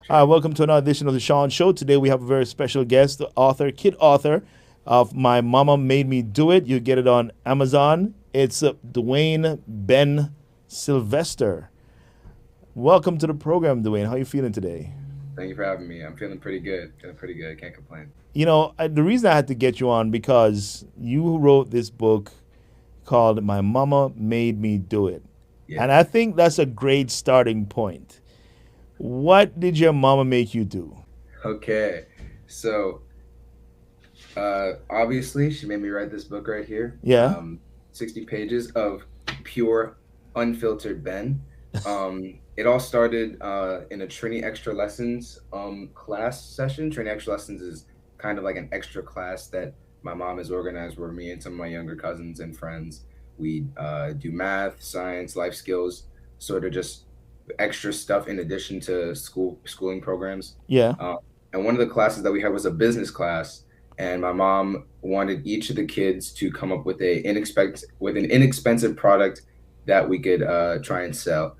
Hi, welcome to another edition of the Sean Show. Today we have a very special guest, the author, kid author of My Mama Made Me Do It. You get it on Amazon. It's Dwayne Ben Sylvester. Welcome to the program, Dwayne. How are you feeling today? Thank you for having me. I'm feeling pretty good. Feeling pretty good. Can't complain. The reason I had to get you on because you wrote this book called My Mama Made Me Do It. And Yeah. I think that's a great starting point. What did your mama make you do? Okay. So, obviously, she made me write this book right here. Yeah? 60 pages of pure, unfiltered Ben. It all started in a Trini Extra Lessons class session. Trini Extra Lessons is kind of like an extra class that my mom has organized where me and some of my younger cousins and friends we do math, science, life skills, sort of just extra stuff in addition to schooling programs. Yeah. Uh, and one of the classes that we had was a business class, and my mom wanted each of the kids to come up with an inexpensive product that we could try and sell.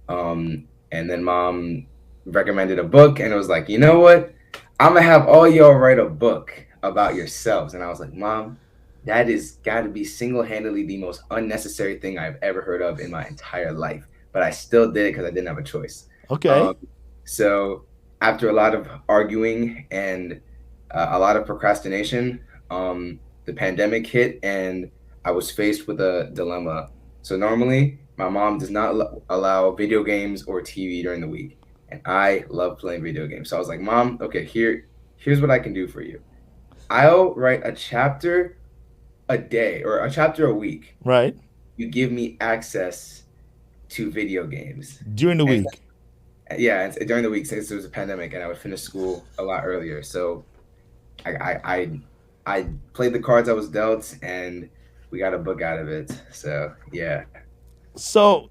And then mom recommended a book, and it was like, you know what? I'm gonna have all y'all write a book about yourselves. And I was like, Mom, that is got to be single handedly the most unnecessary thing I've ever heard of in my entire life. But I still did it because I didn't have a choice. Okay. Um, so after a lot of arguing and a lot of procrastination, the pandemic hit, and I was faced with a dilemma. So normally, my mom does not allow video games or TV during the week, and I love playing video games. So I was like, Mom, okay, here's what I can do for you. I'll write a chapter a day or a chapter a week. Right. You give me access to video games. During the And week. yeah, it's during the week since it was a pandemic, and I would finish school a lot earlier. So I I I, I played the cards I was dealt, and we got a book out of it. So yeah, So,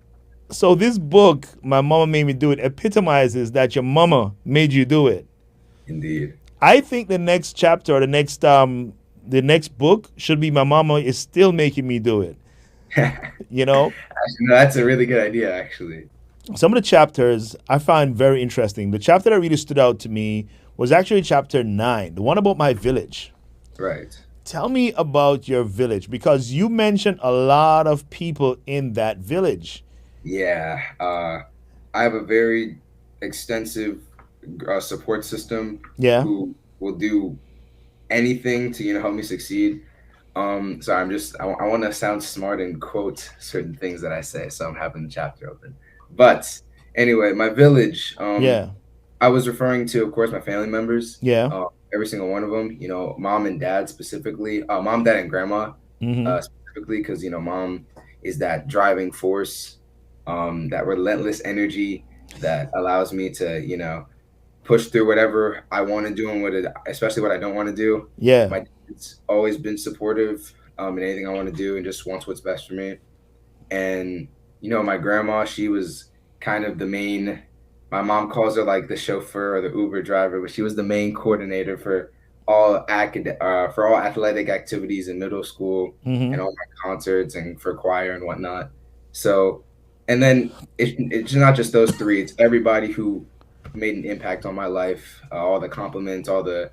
so this book, My Mama Made Me Do It, epitomizes that your mama made you do it. indeed. I think the next chapter or the next book should be My Mama is Still Making Me Do It. Actually, You know? no, that's a really good idea. Actually, Some of the chapters I find very interesting. The chapter that really stood out to me was actually chapter 9, the one about my village. right. Tell me about your village because you mentioned a lot of people in that village. Yeah, I have a very extensive support system Yeah. who will do anything to help me succeed. So I want to sound smart and quote certain things that I say. So I'm having the chapter open. But anyway, my village. Yeah. I was referring to, of course, my family members. Yeah. Every single one of them. Mom and dad specifically. Mom, dad, and grandma Mhm. specifically, because mom is that driving force, that relentless energy that allows me to push through whatever I want to do and especially what I don't want to do. Yeah. My dad's always been supportive in anything I want to do and just wants what's best for me. And my grandma, she was kind of the main. My mom calls her like the chauffeur or the Uber driver, but she was the main coordinator for for all athletic activities in middle school and Mhm. all my concerts and for choir and whatnot. So, and then it's not just those three; it's everybody who made an impact on my life. All the compliments, all the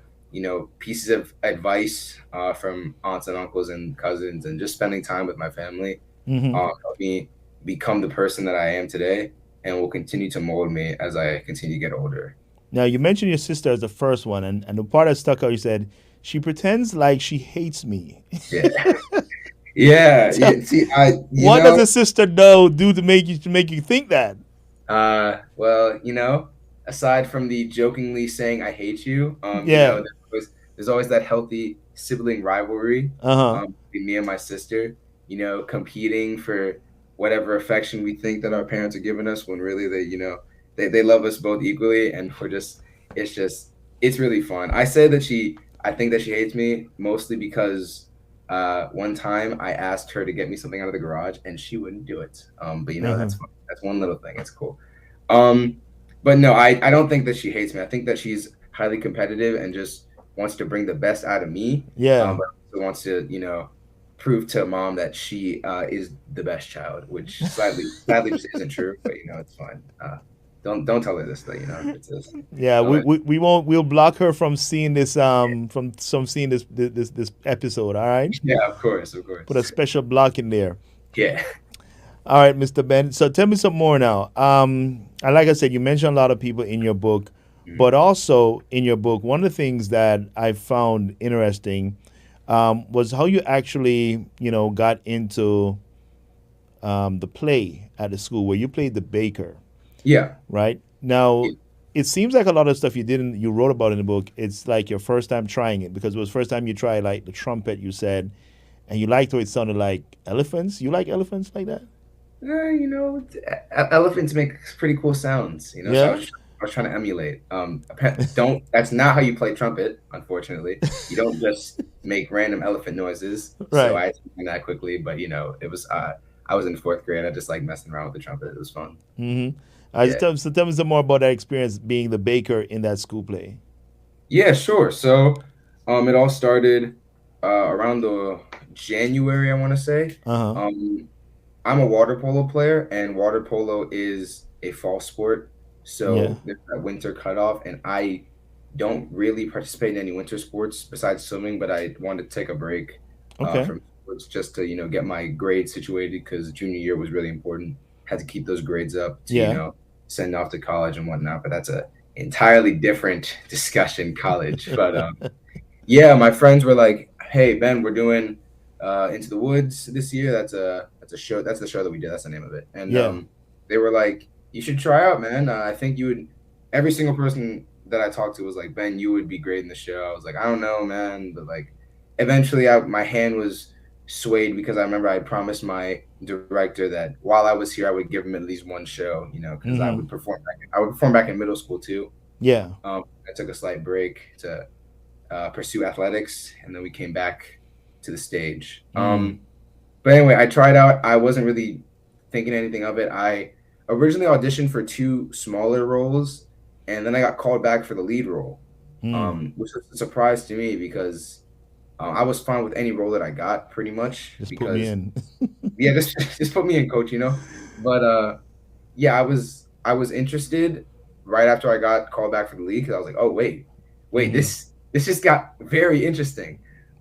pieces of advice from aunts and uncles and cousins, and just spending time with my family Mhm. helped me become the person that I am today, and will continue to mold me as I continue to get older. Now you mentioned your sister as the first one, and the part that stuck out, you said she pretends like she hates me. Yeah, yeah, Tell- yeah. See, I, what does a sister know do to make you think that? well, aside from the jokingly saying "I hate you," Yeah. there's always that healthy sibling rivalry, Uh huh. between me and my sister. Competing for whatever affection we think that our parents are giving us, when really they love us both equally, and it's just it's really fun. I think that she hates me mostly because one time I asked her to get me something out of the garage and she wouldn't do it. But Uh huh. that's fun. That's one little thing. It's cool. Um, but no, I don't think that she hates me. I think that she's highly competitive and just wants to bring the best out of me. Yeah. But also wants to, prove to mom that she is the best child, which sadly just isn't true. But it's fine. don't tell her this though. It's this. Yeah, Don't let. we won't. We'll block her from seeing this from seeing this episode. All right, Yeah, of course, of put a course. special block in there. Yeah. All right, Mr. Ben. So tell me some more now. And like I said, you mentioned a lot of people in your book, but Mhm. also in your book, one of the things that I found interesting was how you actually, got into the play at the school where you played the baker, Yeah. right? Now, Yeah. it seems like a lot of stuff you wrote about in the book. It's like your first time trying it because it was first time you tried like the trumpet. You said, and you liked how it sounded like elephants. You like elephants like that? Elephants make pretty cool sounds. So Yeah. I was trying to emulate. Don't. That's not how you play trumpet. Unfortunately, you don't just make random elephant noises. So Right. I learned that quickly. But it was. I was in fourth grade. I just like messing around with the trumpet. It was fun. Mm-hmm. Yeah. So tell me some more about that experience being the baker in that school play. Yeah. Sure. So, it all started around the January. I want to say. Uh huh. Um, I'm a water polo player, and water polo is a fall sport. Yeah. So there's that winter cutoff, and I don't really participate in any winter sports besides swimming, but I wanted to take a break Okay. from sports just to, get my grades situated because junior year was really important. Had to keep those grades up to, Yeah. send off to college and whatnot. But that's a entirely different discussion, college. But yeah, my friends were like, "Hey Ben, we're doing Into the Woods this year. That's a show. That's the show that we did. That's the name of it." And Yeah. they were like, "You should try out, man. I think you would." Every single person that I talked to was like, "Ben, you would be great in the show." I was like, "I don't know, man," but like, eventually, my hand was swayed because I remember I promised my director that while I was here, I would give him at least one show, because Mm-hmm. I would perform back in middle school too. Yeah. I took a slight break to pursue athletics, and then we came back to the stage. Mm. But anyway, I tried out. I wasn't really thinking anything of it. I originally auditioned for two smaller roles, and then I got called back for the lead role, Mm. which was a surprise to me because I was fine with any role that I got pretty much Just put me because in. yeah, just put me in, coach. But yeah, I was interested right after I got called back for the league because I was like, oh wait, Mm-hmm. this just got very interesting.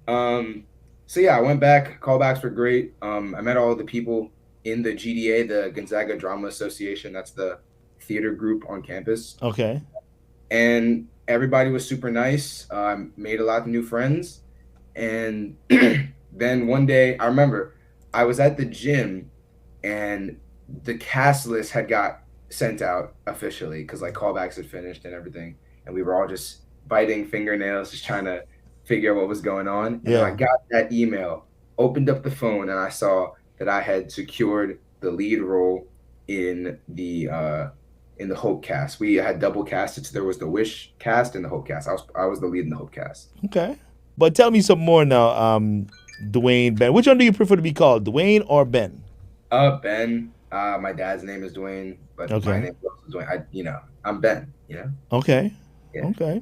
Um, so yeah, I went back. Callbacks were great. I met all the people in the GDA, the Gonzaga Drama Association. That's the theater group on campus, Okay. and everybody was super nice. Made a lot of new friends, and then one day I remember I was at the gym and the cast list had got sent out officially because like callbacks had finished and everything, and we were all just biting fingernails, just trying to figure out what was going on. And then I Yeah. got that email, opened up the phone, and I saw that I had secured the lead role in the Hope cast. We had double casted, so there was the Wish cast and the Hope cast. I was the lead in the Hope cast. Okay. But tell me some more now, Dwayne, Ben. Which one do you prefer to be called, Dwayne or Ben? Ben. My dad's name is Dwayne, but my Okay. name is also Dwayne. I'm Ben. Okay. Yeah. Okay.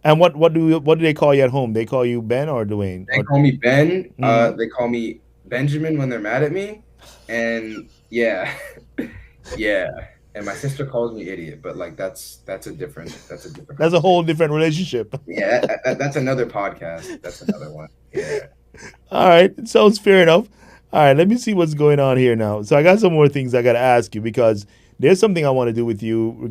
And what do they call you at home? They call you Ben or Dwayne? They call me Ben. Mm. They call me Benjamin when they're mad at me, and yeah, yeah. And my sister calls me idiot, but like that's a different That's a whole conversation. different relationship. Yeah, that's another podcast. That's another one. Yeah. All right, it sounds fair enough. All right, let me see what's going on here now. So I got some more things I got to ask you because there's something I want to do with you.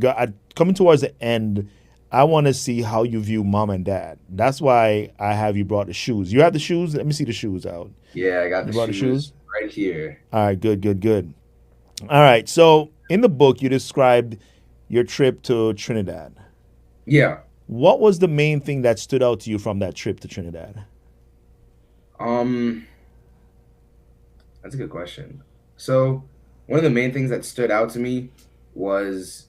Coming towards the end, I want to see how you view mom and dad. That's why I have you brought the shoes. You have the shoes. Let me see the shoes out. Yeah, I got You the brought the shoes shoes. right here. All right, good, good, good. All right. So in the book, you described your trip to Trinidad. Yeah. What was the main thing that stood out to you from that trip to Trinidad? Um, that's a good question. So, one of the main things that stood out to me was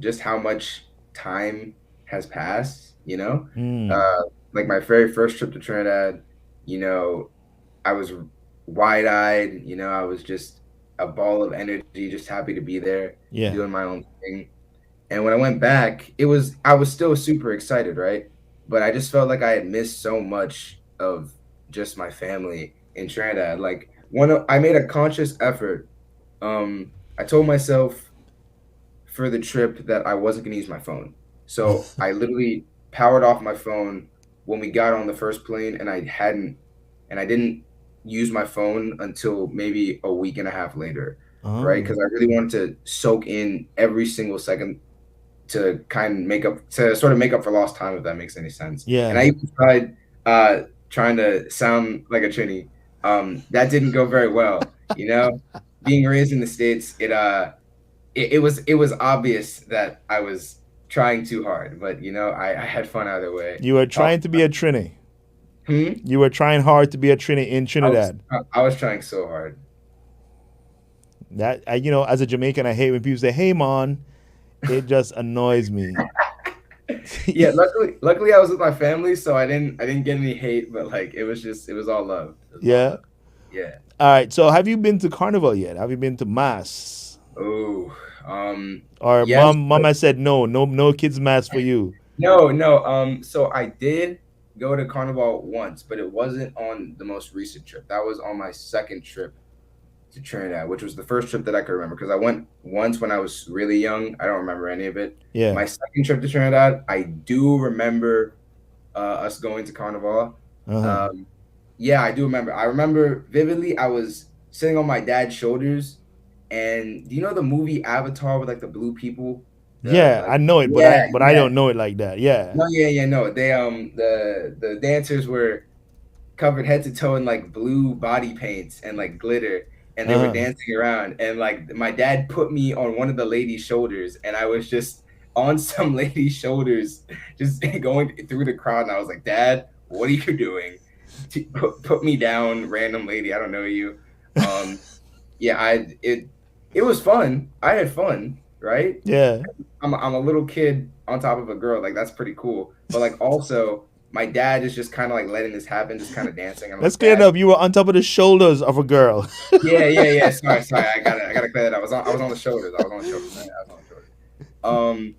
just how much time has passed. Hmm. Uh, like my very first trip to Trinidad, you know, I was wide-eyed, I was just a ball of energy, just happy to be there, Yeah. doing my own thing. And when I went back, I was still super excited, right? But I just felt like I had missed so much of just my family in Trinidad. Like I made a conscious effort. I told myself for the trip that I wasn't going to use my phone. So I literally powered off my phone when we got on the first plane, and I didn't use my phone until maybe a week and a half later, right? Oh, Because I really wanted to soak in every single second to sort of make up for lost time, if that makes any sense. And I yeah. even tried uh, trying to sound like a Trini. That didn't go very well, you know. Being raised in the States, it was obvious that I was trying too hard, but I had fun either way. You were Uh, trying to be a Trini. hmm? You were trying hard to be a Trini in I was Trinidad. I was trying so hard. As a Jamaican, I hate when people say, "Hey, man." It just annoys me. Yeah, luckily I was with my family, so I didn't get any hate, but like it was all love. It was all Yeah. love. Yeah. All right. So, have you been to Carnival yet? Have you been to Mass? Oh, Or yes, mom has said no, no, no kids mass for you. no, no. So I did go to Carnival once, but it wasn't on the most recent trip. That was on my second trip to Trinidad, which was the first trip that I could remember because I went once when I was really young. I don't remember any of it. Yeah. My second trip to Trinidad, I do remember us going to Carnival. Uh huh. Um, yeah, I do remember. I remember vividly. I was sitting on my dad's shoulders, and do you know the movie Avatar with like the blue people? The Yeah, like, I know it, but I yeah, but I yeah. don't know it like that. Yeah. No, yeah, yeah, no. They the dancers were covered head to toe in like blue body paints and like glitter, and they Uh were huh. dancing around, and like my dad put me on one of the ladies' shoulders, and I was just on some lady's shoulders just going through the crowd, and I was like, Dad, what are you doing? Put me down, random lady, I don't know you. um yeah, it was fun. I had fun, right? Yeah. I'm a little kid on top of a girl. Like that's pretty cool. But like also my dad is just kind of like letting this happen, just kind of dancing. I'm Let's like, clear it Dad, up. You were on top of the shoulders of a girl. yeah, yeah, yeah. Sorry. I gotta clear that up. I was on the shoulders. I was on the shoulders. Man. I was on the shoulders.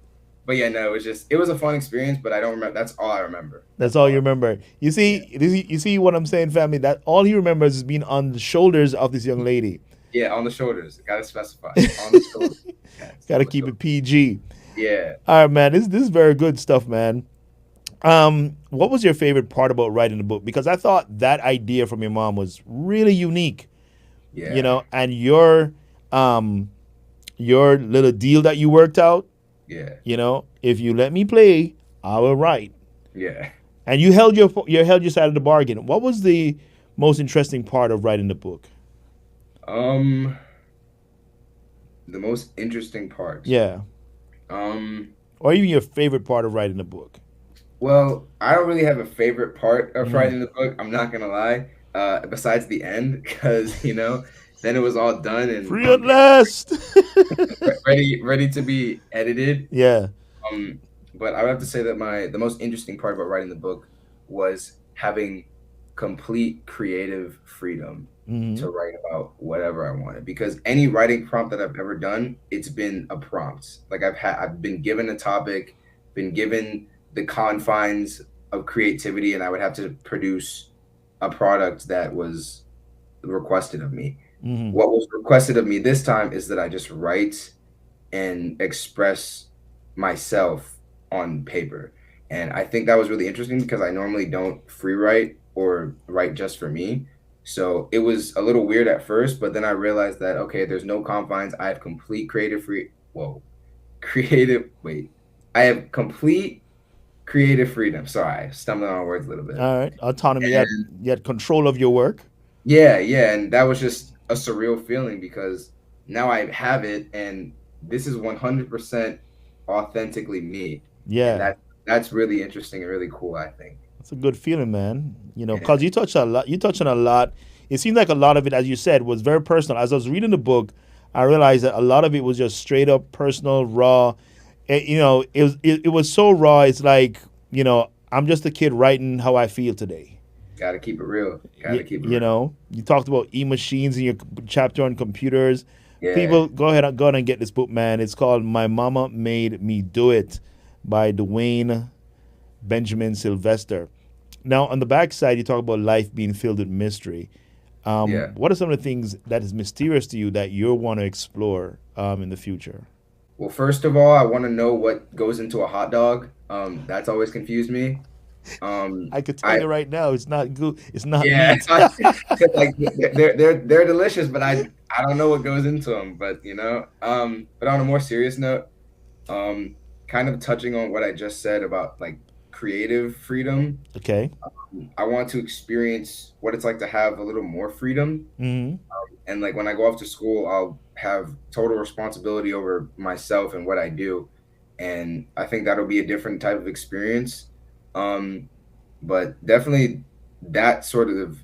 But yeah, no, it was a fun experience, but I don't remember. That's all I remember. That's That's all all you I remember. Yeah. You see what I'm saying, family? That all he remembers is being on the shoulders of this young lady. Yeah, on the shoulders. Gotta specify. On the shoulders. Yes, Got on to the keep shoulders. it PG. Yeah. All right, man. This is very good stuff, man. What was your favorite part about writing the book? Because I thought that idea from your mom was really unique, Yeah. and your little deal that you worked out, Yeah. if you let me play, I will write. Yeah. And you held your side of the bargain. What was the most interesting part of writing the book? Um, the most interesting part. Yeah. Um, Or even your favorite part of writing the book. well, I don't really have a favorite part of Mm. writing the book. I'm not gonna lie. Besides the end, because then it was all done and Free at last. ready to be edited. Yeah. Um, but I would have to say that the most interesting part about writing the book was having complete creative freedom Hmm. to write about whatever I wanted. Because any writing prompt that I've ever done, it's been a prompt. Like I've been given a topic, been given the confines of creativity, and I would have to produce a product that was requested of me. Hmm. What was requested of me this time is that I just write and express myself on paper. And I think that was really interesting because I normally don't free write or write just for me. So it was a little weird at first, but then I realized that okay, there's no confines. I have complete creative free whoa. Creative wait. I have complete creative freedom. Sorry, I stumbled on words a little bit. All right. Autonomy. You had control of your work. Yeah, yeah, and that was just a surreal feeling because now I have it, and this is 100% authentically me, and Yeah. that's really interesting and really cool, I think. It's a good feeling, man. Yeah, Because you touch a lot. You touch on a lot. It seems like a lot of it, as you said, was very personal. As I was reading the book, I realized that a lot of it was just straight up personal, raw. It was so raw. It's like I'm just a kid writing how I feel today. gotta keep it real. Gotta You, keep it you real. know, you talked about e-machines in your chapter on computers. Yeah, People, go ahead and get this book, man. It's called "My Mama Made Me Do It" by Dwayne Benjamin Sylvester. Now, on the back side, you talk about life being filled with mystery. yeah. What are some of the things that is mysterious to you that you want to explore in the future? Well, first of all, I want to know what goes into a hot dog. That's always confused me. I could tell I you right now, it's not good. It's not Yeah, meat. 'cause, like they're delicious, but I don't know what goes into them. But but on a more serious note, um, kind of touching on what I just said about like creative freedom. Okay. I want to experience what it's like to have a little more freedom. Hmm. And like when I go off to school, I'll have total responsibility over myself and what I do. And I think that'll be a different type of experience. Um, but definitely that sort of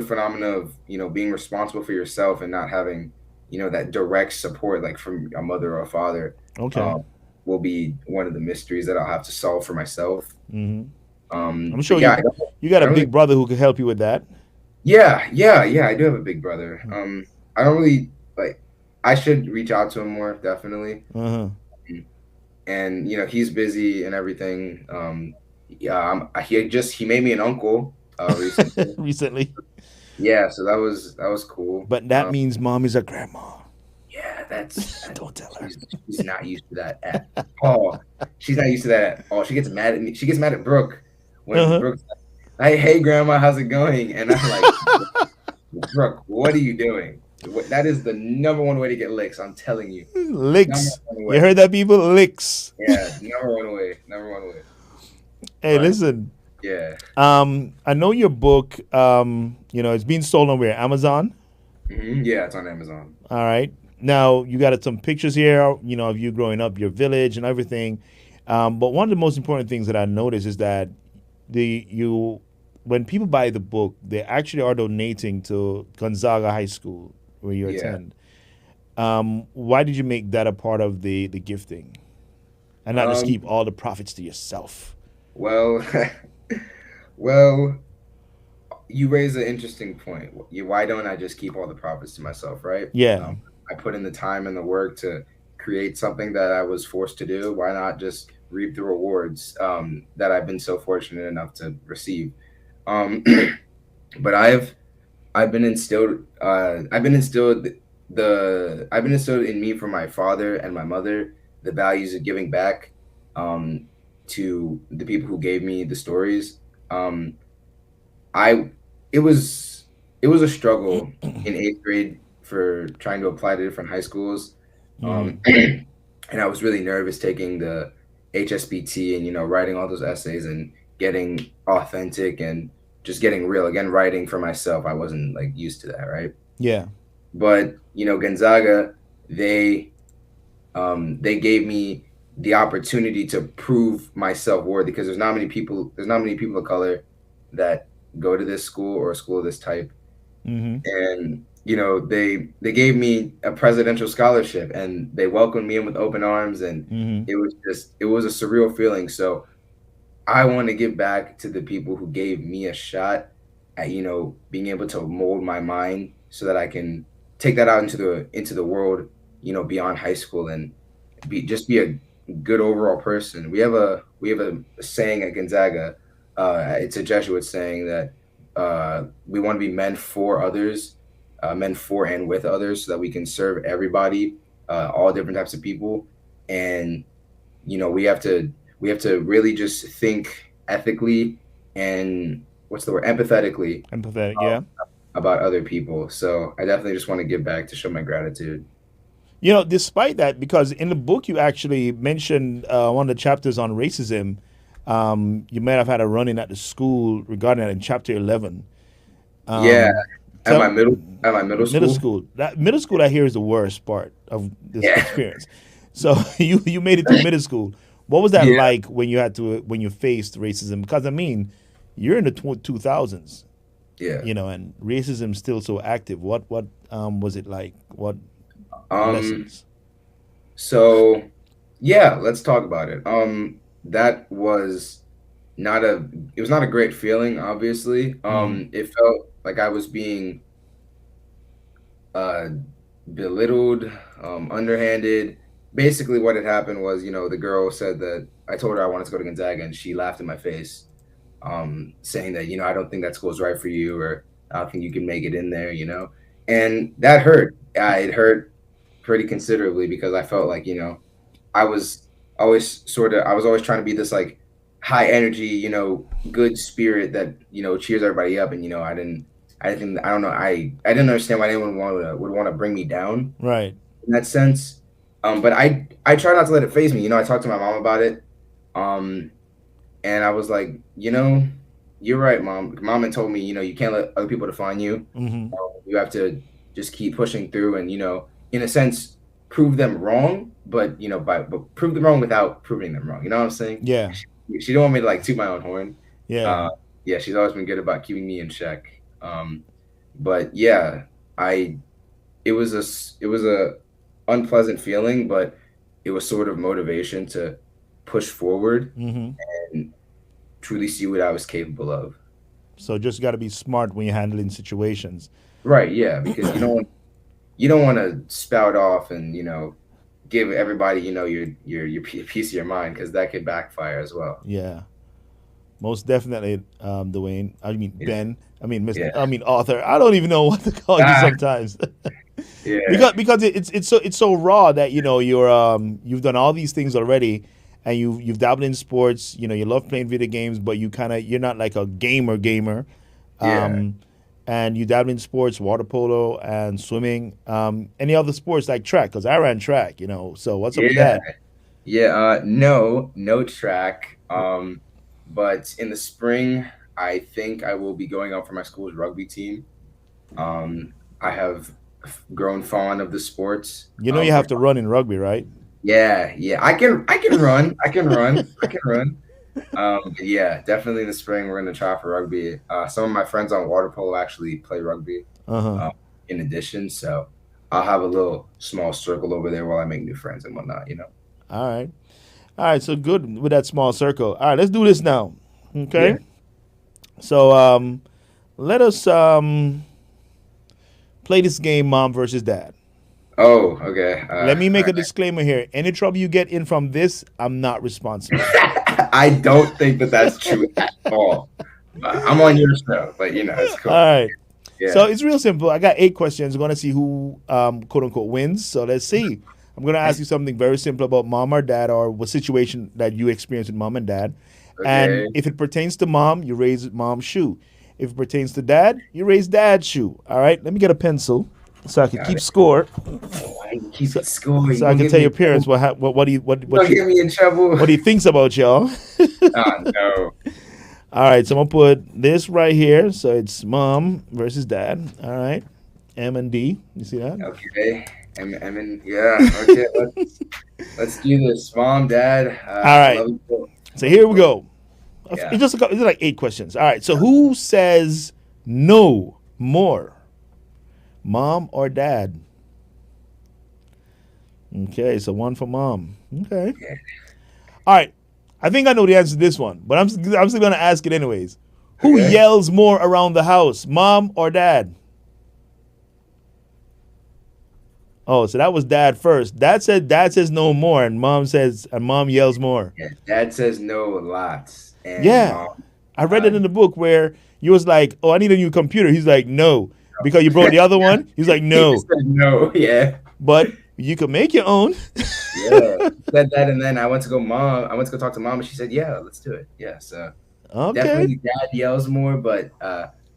phenomena of being responsible for yourself and not having that direct support like from a mother or a father Okay. um, will be one of the mysteries that I'll have to solve for myself. Hmm. I'm But sure yeah, you got I a don't really big brother who could help you with that. yeah, I do have a big brother. I don't really like. I should reach out to him more, definitely. Uh-huh. And he's busy and everything. Yeah, he made me an uncle recently. Recently. Yeah, so that was cool. But that means mom is a grandma. Yeah, that's Don't tell her. she's not used to that at all. She's not used to that at all. She gets mad at me. She gets mad at Brooke when Uh-huh. Brooke's like, "Hey, grandma, how's it going?" And I'm like, "Brooke, what are you doing? That is the number one way to get licks. I'm telling you, number Licks. one You way. heard that, people? Licks. Yeah, number one way, number one way." Hey, But listen. yeah, I know your book. It's being sold on where? Amazon. yeah, it's on Amazon. All right. Now you got some pictures here. Of you growing up, your village, and everything. But one of the most important things that I noticed is that when people buy the book, they actually are donating to Gonzaga High School where you Yeah. attend. Why did you make that a part of the gifting, and not just Um. keep all the profits to yourself? Well, well, you raise an interesting point. Why don't I just keep all the profits to myself, right? Yeah. Um, I put in the time and the work to create something that I was forced to do. Why not just reap the rewards that I've been so fortunate enough to receive? Um, but I've been instilled in me from my father and my mother the values of giving back to the people who gave me the stories. Um, I it was it was a struggle in eighth grade for trying to apply to different high schools, Hmm. and I was really nervous taking the HSBT and writing all those essays and getting authentic and just getting real again. Writing for myself, I wasn't like used to that, right? Yeah. But Gonzaga, they gave me the opportunity to prove my self worth because there's not many people of color that go to this school or a school of this type, Hmm. and they gave me a presidential scholarship and they welcomed me in with open arms, and Hmm. it was a surreal feeling. So I want to give back to the people who gave me a shot at being able to mold my mind so that I can take that out into the world, beyond high school and be a good overall person. We have a saying at Gonzaga. It's a Jesuit saying that we want to be men for others, men for and with others, so that we can serve everybody, all different types of people, and we have to really just think ethically and what's the word empathetically Empathetic. um, Yeah. about other people. So I definitely just want to give back to show my gratitude. Despite that, because in the book you actually mentioned one of the chapters on racism, you might have had a run in at the school regarding that in chapter 11. Yeah, Um, at my tell middle middle school. school. That middle school I hear is the worst part of this Yeah, experience. So you made it through middle school. What was that yeah, like when you faced racism? Because I mean, you're in the 2000s, yeah. and racism still so active. What was it like? What Um, lessons? so yeah, let's talk about it. That was not a it was not a great feeling, obviously. Hmm. It felt like I was being uh belittled, underhanded. Basically, what had happened was, the girl said that I told her I wanted to go to Gonzaga, and she laughed in my face, saying that, I don't think that school's right for you, or I don't think you can make it in there. And that hurt. It hurt pretty considerably because I felt like, I was I was always trying to be this like high energy, good spirit that, cheers everybody up. And, I don't know. I didn't understand why anyone would want to bring me down Right. in that sense. But I try not to let it phase me. I talked to my mom about it. Um, and I was like, you're right, mom. Mom had told me, you can't let other people define you. Mm-hmm. You have to just keep pushing through and, in a sense, prove them wrong, but, but prove them wrong without proving them wrong. You know what I'm saying? Yeah. She don't want me to like toot my own horn. Yeah. Yeah, she's always been good about keeping me in check. But yeah, I it was a unpleasant feeling, but it was sort of motivation to push forward Mm-hmm. and truly see what I was capable of. So just got to be smart when you're handling situations. Right, yeah, because you don't want to spout off and give everybody your piece of your mind because that could backfire as well. Yeah. Most definitely, Dwayne. I mean Yeah, Ben. I mean Mr. yeah, I mean Arthur. I don't even know what to call you ah, sometimes. yeah, because it's so raw that you've done all these things already, and you've dabbled in sports. You love playing video games, but you're not like a gamer. yeah, Um, and you dabbled in sports, water polo and swimming. Any other sports like track? Because I ran track. So what's up with yeah, that? yeah. No track. But in the spring, I think I will be going out for my school's rugby team. I have grown fond of the sports. You have to run in rugby, right? Yeah, yeah. I can run. I can run. I can run. But yeah, definitely in the spring we're gonna try for rugby. Some of my friends on water polo actually play rugby. Uh huh. Um, in addition, so I'll have a little small circle over there while I make new friends and whatnot. All right. All right. So good with that small circle. All right. Let's do this now. Okay. Yeah. So let us play this game, mom versus dad. Oh, okay. Let me All make a right. disclaimer here. Any trouble you get in from this, I'm not responsible. I don't think that that's true at all. I'm on your show, but it's All cool. right. So Yeah. it's real simple. I got 8 questions. We're going to see who, quote unquote, wins. So let's see. I'm going to ask you something very simple about mom or dad or what situation that you experienced with mom and dad. And Okay. if it pertains to mom, you raise mom's shoe. If it pertains to dad, you raise dad's shoe. All right. Let me get a pencil so I can Got keep it. score. Oh, I keep So, it scoring. so You I gonna can get tell me your in parents trouble. what he You gonna get me in trouble. what he thinks about y'all. Oh no. All right, so I'm gonna put this right here. So it's mom versus dad. All right, M and D. You see that? Okay. Yeah. Okay. Let's do this. Mom, Dad. All I right. love you. Both. So Love you here we both. go. Yeah. It's like 8 questions. All right. So who says no more, mom or dad? Okay. So one for mom. Okay. Yeah. All right. I think I know the answer to this one, but I'm still gonna ask it anyways. Who Okay. yells more around the house, mom or dad? Oh, so that was dad first. Dad says no more, and mom yells more. Yeah. Dad says no lots, and Yeah, mom. I read Uh, it in the book where you was like, "Oh, I need a new computer." He's like, "No," because you brought the other yeah. one. He's like, He just "No," said no. Yeah. but you can make your own. Yeah. He said that, and then I went to go talk to mom, and she said, "Yeah, let's do it." Yeah. So Okay, definitely, dad yells more, but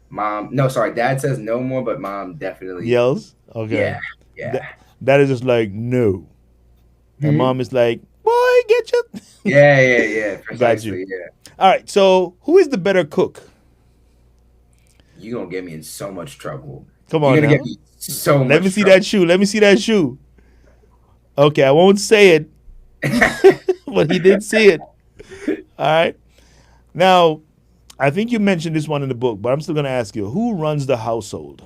mom. No, sorry, dad says no more, but mom definitely. yells. Okay, Yeah. Yeah. that that is just like no, and Hmm? mom is like, "Boy, get you." Yeah. Yeah. Yeah. Got you. Precisely. Yeah. All right. So who is the better cook? You're gonna get me in so much trouble. Come You're on gonna get now. me so Let me much see trouble. that shoe. Let me see that shoe. Okay, I won't say it, but he did see it. All right. Now, I think you mentioned this one in the book, but I'm still going to ask you who runs the household?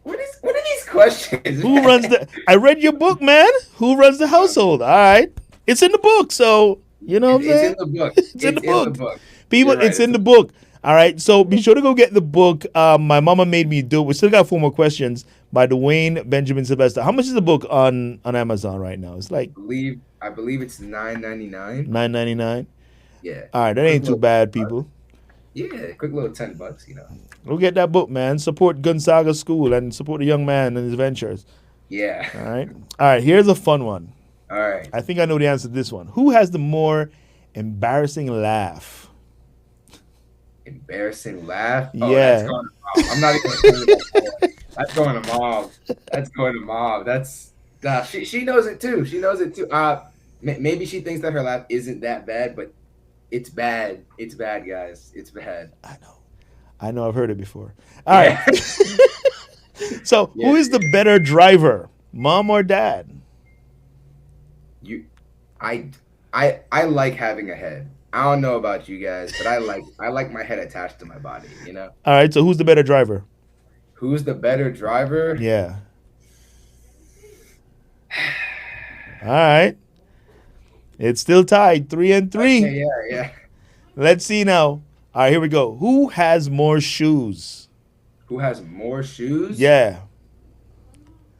What are these questions, Who man? runs the. I read your book, man. Who runs the household? All right. It's in the book, so you know what I'm It's in saying? the book. It's in the It's in the book. book. People, You're right. it's in the book. All right. So be sure to go get the book. My mama made me do it. We still got 4 more questions by Dwayne Benjamin Sylvester. How much is the book on Amazon right now? It's like I believe it's 9.99. $9.99. Yeah. All right, that Quick ain't too little bad, $10. people. Yeah, quick little $10. Go get that book, man. Support Gonzaga School and support the young man and his ventures. Yeah. All right. All right. Here's a fun one. All right. I think I know the answer to this one. Who has the more embarrassing laugh? Embarrassing laugh. Oh, that's Yeah. going to mom. I'm not even saying that boy. That's going to mom. That's going to mom. That's she knows it too. She knows it too. Maybe she thinks that her laugh isn't that bad, but it's bad. It's bad, guys. It's bad. I know. I know I've heard it before. All right. Yeah. So, Yeah. who is the better driver, mom or dad? You I I like having a head. I don't know about you guys, but I like my head attached to my body, you know? All right. So, who's the better driver? Who's the better driver? Yeah. All right. It's still tied, 3-3. Okay, yeah, yeah. Let's see now. All right, here we go. Who has more shoes? Who has more shoes? Yeah.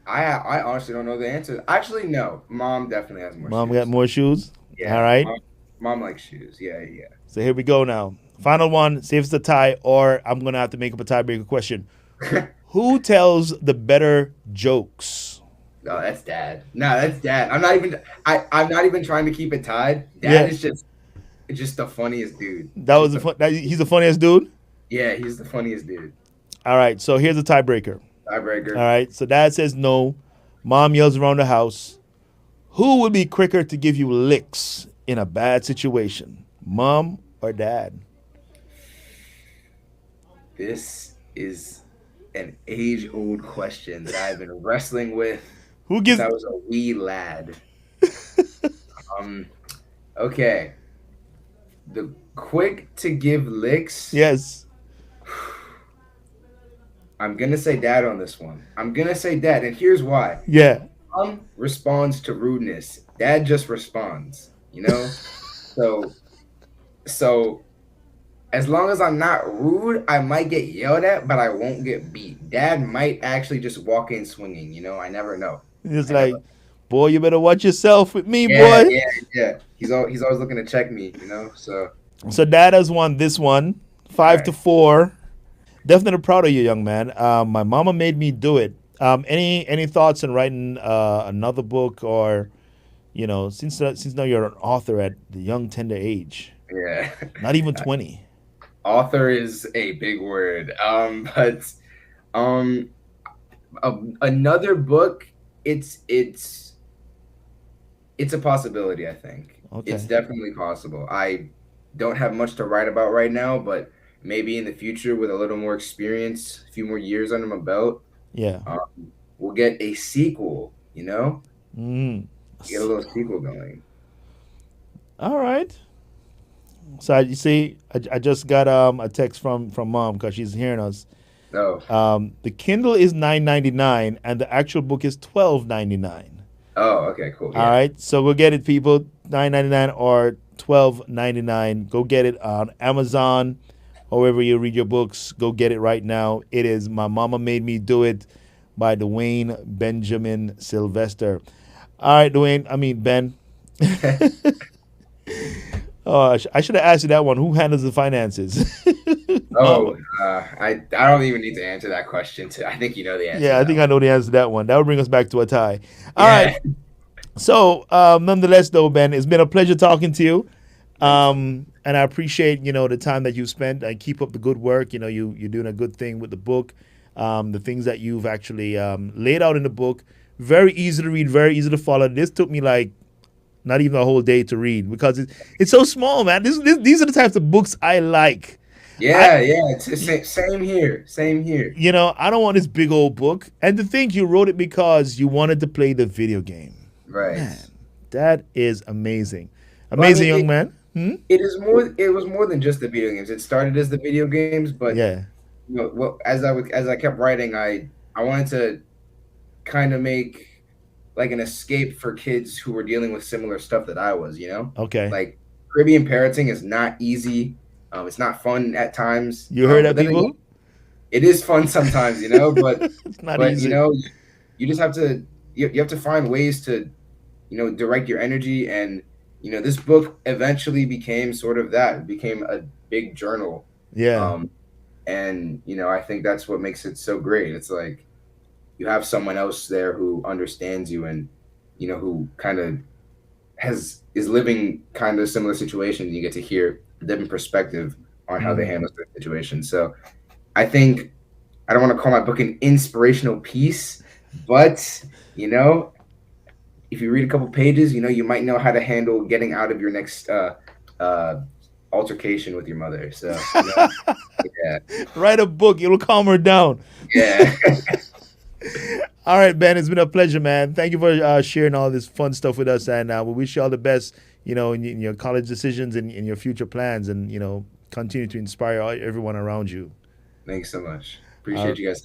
I honestly don't know the answer. Actually, no. Mom definitely has more Mom got shoes. more shoes. All Yeah, right. mom likes shoes. Yeah, yeah. So here we go now. Final one. See if it's a tie, or I'm gonna have to make up a tiebreaker question. Who tells the better jokes? No, that's dad. No, that's dad. I'm not even trying to keep it tied. Yeah. Dad is just the funniest dude. That was he's the funniest dude. Yeah, he's the funniest dude. All right. So here's a tiebreaker. Tiebreaker. All right. So dad says no. Mom yells around the house. Who would be quicker to give you licks in a bad situation, mom or dad? This is an age-old question that I've been wrestling with Who since gives? I was a wee lad. Um, okay. The quick to give licks. Yes. I'm gonna say dad on this one. I'm gonna say dad, and here's why. Yeah. Mom responds to rudeness. Dad just responds, you know? So so as long as I'm not rude, I might get yelled at, but I won't get beat. Dad might actually just walk in swinging, you know? I never know. It's I never. like, boy, you better watch yourself with me, Yeah, boy. yeah, yeah. He's always looking to check me, you know? So, So dad has won this one, all 5-4. Definitely proud of you, young man. My mama made me do it. Any thoughts on writing another book, or since now you're an author at the young tender age, yeah. not even 20. Author is a big word. But um another book, it's it's a possibility, I think. It's Okay. definitely possible. I don't have much to write about right now, but maybe in the future with a little more experience, a few more years under my belt, Yeah. we'll get a sequel, you know? Mm. Get a little sequel going. All right. So you see, I just got a text from mom because she's hearing us. Oh, The Kindle is $9.99 and the actual book is $12.99. oh, okay, cool. All Yeah. right, so go get it, people. $9.99 or $12.99. Go get it on Amazon or wherever you read your books. Go get it right now. It is My Mama Made Me Do It by Dwayne Benjamin Sylvester. All right, Dwayne. I mean Ben. Oh, I should have asked you that one. Who handles the finances? Mama. Oh, I don't even need to answer that question. I think you know the answer to Yeah, I that think one. I know the answer to that one. That would bring us back to a tie. All right. Yeah. So, nonetheless, though, Ben, it's been a pleasure talking to you. And I appreciate, the time that you spent, and keep up the good work. You're doing a good thing with the book. The things that you've actually laid out in the book, very easy to read, very easy to follow. This took me like not even a whole day to read because it's so small, man. These are the types of books I like. I, Yeah, yeah, it's the same here. Same here. I don't want this big old book. And to think you wrote it because you wanted to play the video game. Right. Man, that is amazing. Well, I Amazing mean, young man. it was more than just the video games. It started as the video games, but Yeah. as I kept writing, I wanted to kind of make like an escape for kids who were dealing with similar stuff that I was, you know? Okay. Like Caribbean parenting is not easy. It's not fun at times. You heard But that, then again, people? it is fun sometimes, you know, It's not but you easy. know, you just have to you have to find ways to direct your energy. And this book eventually became sort of that. It became a big journal. Yeah. um and I think that's what makes it so great. It's like you have someone else there who understands you, and who kind of is living kind of similar situation. You get to hear a different perspective on how they Mm. handle certain situations. So I think I don't want to call my book an inspirational piece, but you know, if you read a couple pages, you might know how to handle getting out of your next uh, altercation with your mother. So yeah, Write a book, it'll calm her down. yeah. All right, Ben, it's been a pleasure, man. Thank you for sharing all this fun stuff with us, and we wish you all the best, in your college decisions and in your future plans, and continue to inspire everyone around you. Thanks so much. Uh, Appreciate you guys.